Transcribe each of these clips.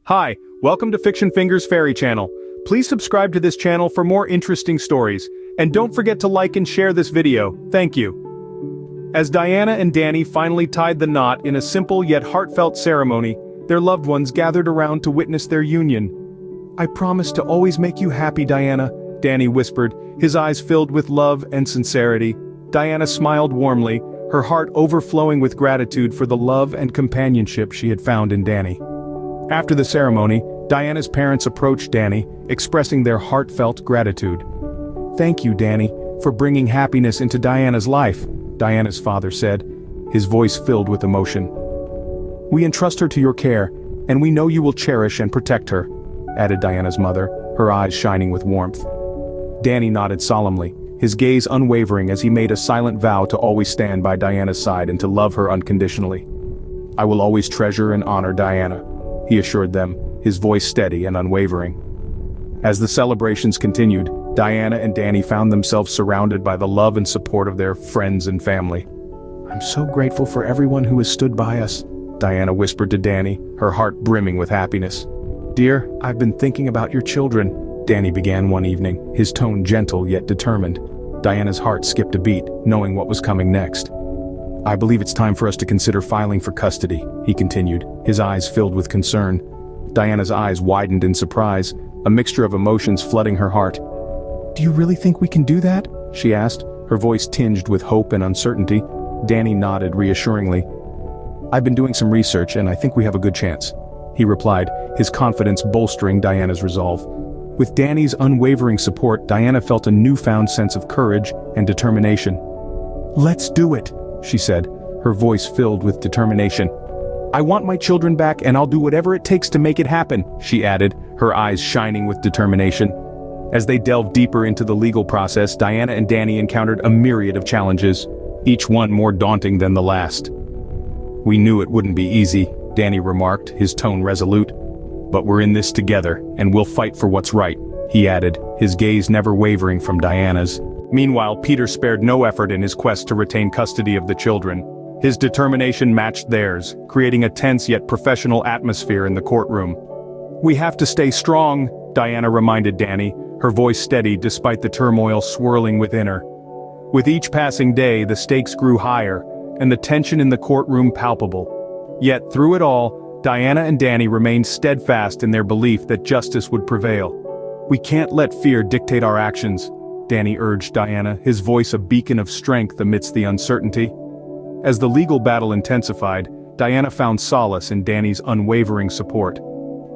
Hi, welcome to Fiction Fingers Fairy Channel. Please subscribe to this channel for more interesting stories, and don't forget to like and share this video. Thank you. As Diana and Danny finally tied the knot in a simple yet heartfelt ceremony, their loved ones gathered around to witness their union. "I promise to always make you happy, Diana," Danny whispered, his eyes filled with love and sincerity. Diana smiled warmly, her heart overflowing with gratitude for the love and companionship she had found in Danny. After the ceremony, Diana's parents approached Danny, expressing their heartfelt gratitude. "Thank you, Danny, for bringing happiness into Diana's life," Diana's father said, his voice filled with emotion. "We entrust her to your care, and we know you will cherish and protect her," added Diana's mother, her eyes shining with warmth. Danny nodded solemnly, his gaze unwavering as he made a silent vow to always stand by Diana's side and to love her unconditionally. "I will always treasure and honor Diana," he assured them, his voice steady and unwavering. As the celebrations continued, Diana and Danny found themselves surrounded by the love and support of their friends and family. "I'm so grateful for everyone who has stood by us," Diana whispered to Danny, her heart brimming with happiness. "Dear, I've been thinking about your children," Danny began one evening, his tone gentle yet determined. Diana's heart skipped a beat, knowing what was coming next. "I believe it's time for us to consider filing for custody," he continued, his eyes filled with concern. Diana's eyes widened in surprise, a mixture of emotions flooding her heart. "Do you really think we can do that?" she asked, her voice tinged with hope and uncertainty. Danny nodded reassuringly. "I've been doing some research and I think we have a good chance," he replied, his confidence bolstering Diana's resolve. With Danny's unwavering support, Diana felt a newfound sense of courage and determination. "Let's do it," she said, her voice filled with determination. "I want my children back and I'll do whatever it takes to make it happen," she added, her eyes shining with determination. As they delved deeper into the legal process, Diana and Danny encountered a myriad of challenges, each one more daunting than the last. "We knew it wouldn't be easy," Danny remarked, his tone resolute. "But we're in this together, and we'll fight for what's right," he added, his gaze never wavering from Diana's. Meanwhile, Peter spared no effort in his quest to retain custody of the children. His determination matched theirs, creating a tense yet professional atmosphere in the courtroom. "We have to stay strong," Diana reminded Danny, her voice steady despite the turmoil swirling within her. With each passing day, the stakes grew higher, and the tension in the courtroom palpable. Yet, through it all, Diana and Danny remained steadfast in their belief that justice would prevail. "We can't let fear dictate our actions," Danny urged Diana, his voice a beacon of strength amidst the uncertainty. As the legal battle intensified, Diana found solace in Danny's unwavering support.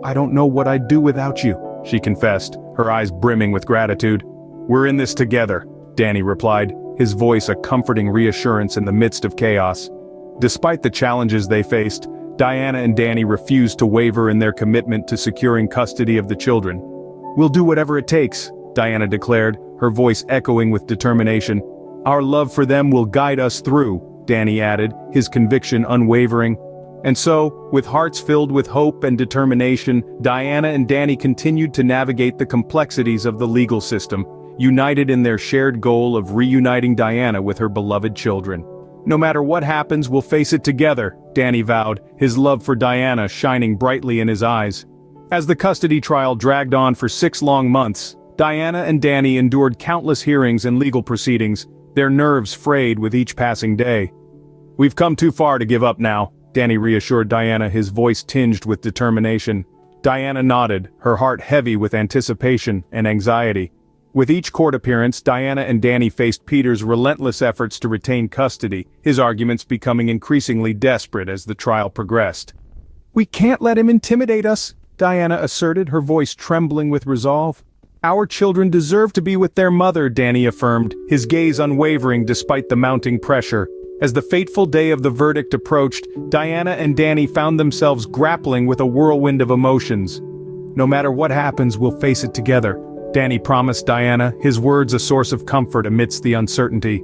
"I don't know what I'd do without you," she confessed, her eyes brimming with gratitude. "We're in this together," Danny replied, his voice a comforting reassurance in the midst of chaos. Despite the challenges they faced, Diana and Danny refused to waver in their commitment to securing custody of the children. "We'll do whatever it takes," Diana declared, her voice echoing with determination. "Our love for them will guide us through," Danny added, his conviction unwavering. And so, with hearts filled with hope and determination, Diana and Danny continued to navigate the complexities of the legal system, united in their shared goal of reuniting Diana with her beloved children. "No matter what happens, we'll face it together," Danny vowed, his love for Diana shining brightly in his eyes. As the custody trial dragged on for 6 long months, Diana and Danny endured countless hearings and legal proceedings, their nerves frayed with each passing day. "We've come too far to give up now," Danny reassured Diana, his voice tinged with determination. Diana nodded, her heart heavy with anticipation and anxiety. With each court appearance, Diana and Danny faced Peter's relentless efforts to retain custody, his arguments becoming increasingly desperate as the trial progressed. "We can't let him intimidate us," Diana asserted, her voice trembling with resolve. "Our children deserve to be with their mother," Danny affirmed, his gaze unwavering despite the mounting pressure. As the fateful day of the verdict approached, Diana and Danny found themselves grappling with a whirlwind of emotions. "No matter what happens, we'll face it together," Danny promised Diana, his words a source of comfort amidst the uncertainty.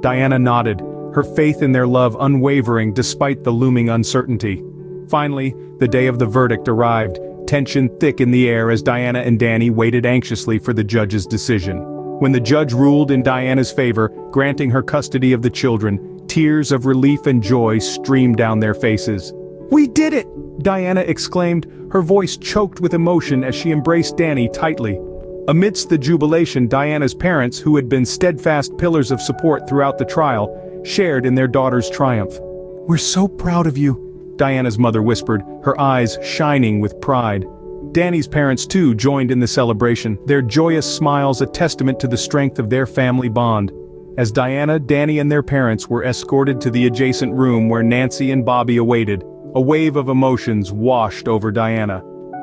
Diana nodded, her faith in their love unwavering despite the looming uncertainty. Finally, the day of the verdict arrived, tension thick in the air as Diana and Danny waited anxiously for the judge's decision. When the judge ruled in Diana's favor, granting her custody of the children, tears of relief and joy streamed down their faces. "We did it!" Diana exclaimed, her voice choked with emotion as she embraced Danny tightly. Amidst the jubilation, Diana's parents, who had been steadfast pillars of support throughout the trial, shared in their daughter's triumph. "We're so proud of you," Diana's mother whispered, her eyes shining with pride. Danny's parents too joined in the celebration, their joyous smiles a testament to the strength of their family bond. As Diana, Danny and their parents were escorted to the adjacent room where Nancy and Bobby awaited, a wave of emotions washed over Diana.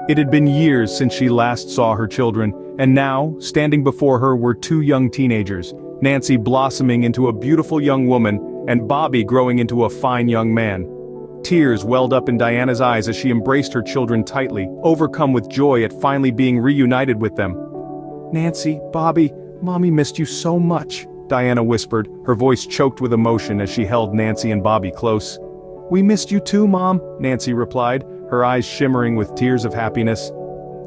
It had been years since she last saw her children, and now, standing before her were two young teenagers, Nancy blossoming into a beautiful young woman, and Bobby growing into a fine young man. Tears welled up in Diana's eyes as she embraced her children tightly, overcome with joy at finally being reunited with them. "Nancy, Bobby, Mommy missed you so much," Diana whispered, her voice choked with emotion as she held Nancy and Bobby close. "We missed you too, Mom," Nancy replied, her eyes shimmering with tears of happiness.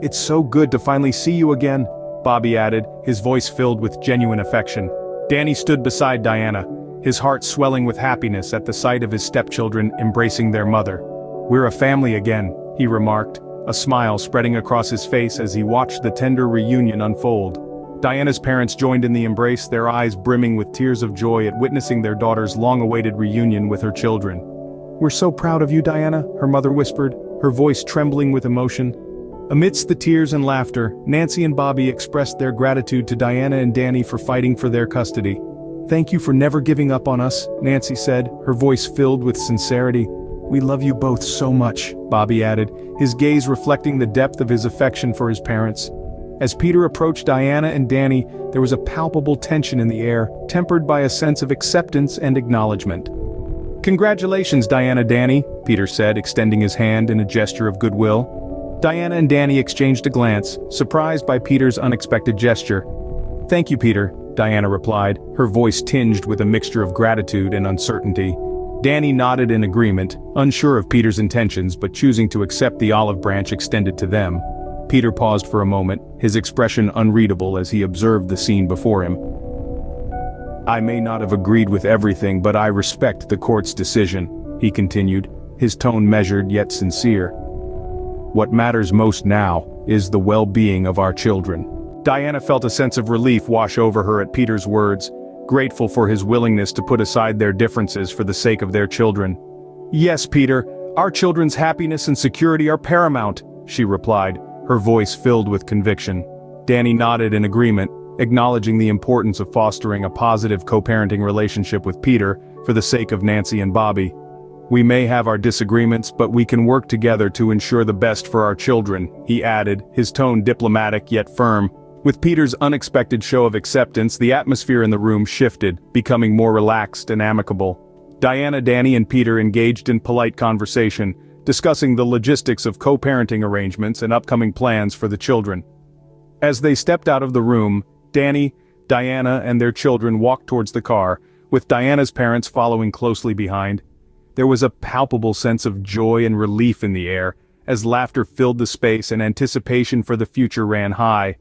"It's so good to finally see you again," Bobby added, his voice filled with genuine affection. Danny stood beside Diana, his heart swelling with happiness at the sight of his stepchildren embracing their mother. "We're a family again," he remarked, a smile spreading across his face as he watched the tender reunion unfold. Diana's parents joined in the embrace, their eyes brimming with tears of joy at witnessing their daughter's long-awaited reunion with her children. "We're so proud of you, Diana," her mother whispered, her voice trembling with emotion. Amidst the tears and laughter, Nancy and Bobby expressed their gratitude to Diana and Danny for fighting for their custody. "Thank you for never giving up on us," Nancy said, her voice filled with sincerity. "We love you both so much," Bobby added, his gaze reflecting the depth of his affection for his parents. As Peter approached Diana and Danny, there was a palpable tension in the air, tempered by a sense of acceptance and acknowledgement. "Congratulations, Diana, Danny," Peter said, extending his hand in a gesture of goodwill. Diana and Danny exchanged a glance, surprised by Peter's unexpected gesture. "Thank you, Peter," Diana replied, her voice tinged with a mixture of gratitude and uncertainty. Danny nodded in agreement, unsure of Peter's intentions but choosing to accept the olive branch extended to them. Peter paused for a moment, his expression unreadable as he observed the scene before him. "I may not have agreed with everything, but I respect the court's decision," he continued, his tone measured yet sincere. "What matters most now is the well-being of our children." Diana felt a sense of relief wash over her at Peter's words, grateful for his willingness to put aside their differences for the sake of their children. "Yes, Peter, our children's happiness and security are paramount," she replied, her voice filled with conviction. Danny nodded in agreement, acknowledging the importance of fostering a positive co-parenting relationship with Peter for the sake of Nancy and Bobby. "We may have our disagreements, but we can work together to ensure the best for our children," he added, his tone diplomatic yet firm. With Peter's unexpected show of acceptance, the atmosphere in the room shifted, becoming more relaxed and amicable. Diana, Danny and Peter engaged in polite conversation, discussing the logistics of co-parenting arrangements and upcoming plans for the children. As they stepped out of the room, Danny, Diana and their children walked towards the car, with Diana's parents following closely behind. There was a palpable sense of joy and relief in the air, as laughter filled the space and anticipation for the future ran high.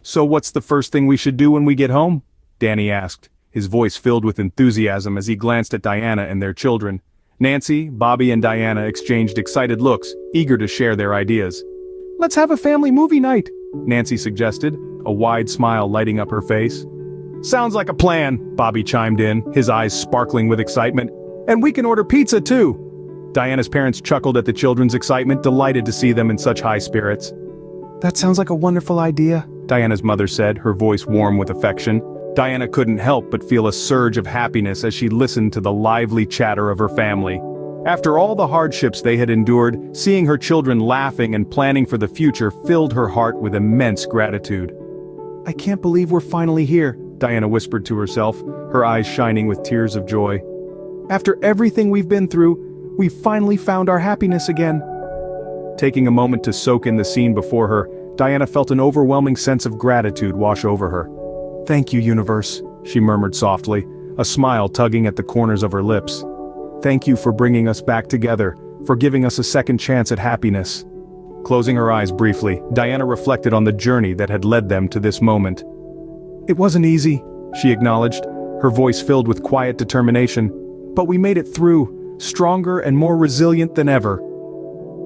"So what's the first thing we should do when we get home?" Danny asked, his voice filled with enthusiasm as he glanced at Diana and their children. Nancy, Bobby and Diana exchanged excited looks, eager to share their ideas. "Let's have a family movie night," Nancy suggested, a wide smile lighting up her face. "Sounds like a plan," Bobby chimed in, his eyes sparkling with excitement. "And we can order pizza too." Diana's parents chuckled at the children's excitement, delighted to see them in such high spirits. "That sounds like a wonderful idea," Diana's mother said, her voice warm with affection. Diana couldn't help but feel a surge of happiness as she listened to the lively chatter of her family. After all the hardships they had endured, seeing her children laughing and planning for the future filled her heart with immense gratitude. "I can't believe we're finally here," Diana whispered to herself, her eyes shining with tears of joy. "After everything we've been through, we finally found our happiness again." Taking a moment to soak in the scene before her, Diana felt an overwhelming sense of gratitude wash over her. "Thank you, universe," she murmured softly, a smile tugging at the corners of her lips. "Thank you for bringing us back together, for giving us a second chance at happiness." Closing her eyes briefly, Diana reflected on the journey that had led them to this moment. "It wasn't easy," she acknowledged, her voice filled with quiet determination. "But we made it through, stronger and more resilient than ever."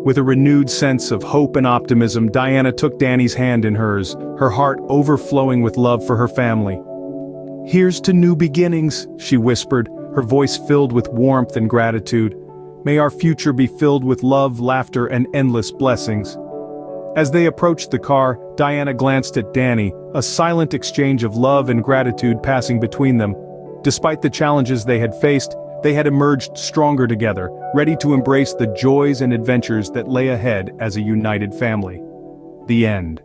With a renewed sense of hope and optimism, Diana took Danny's hand in hers, her heart overflowing with love for her family. "Here's to new beginnings," she whispered, her voice filled with warmth and gratitude. "May our future be filled with love, laughter, and endless blessings." As they approached the car, Diana glanced at Danny, a silent exchange of love and gratitude passing between them. Despite the challenges they had faced, they had emerged stronger together, ready to embrace the joys and adventures that lay ahead as a united family. The end.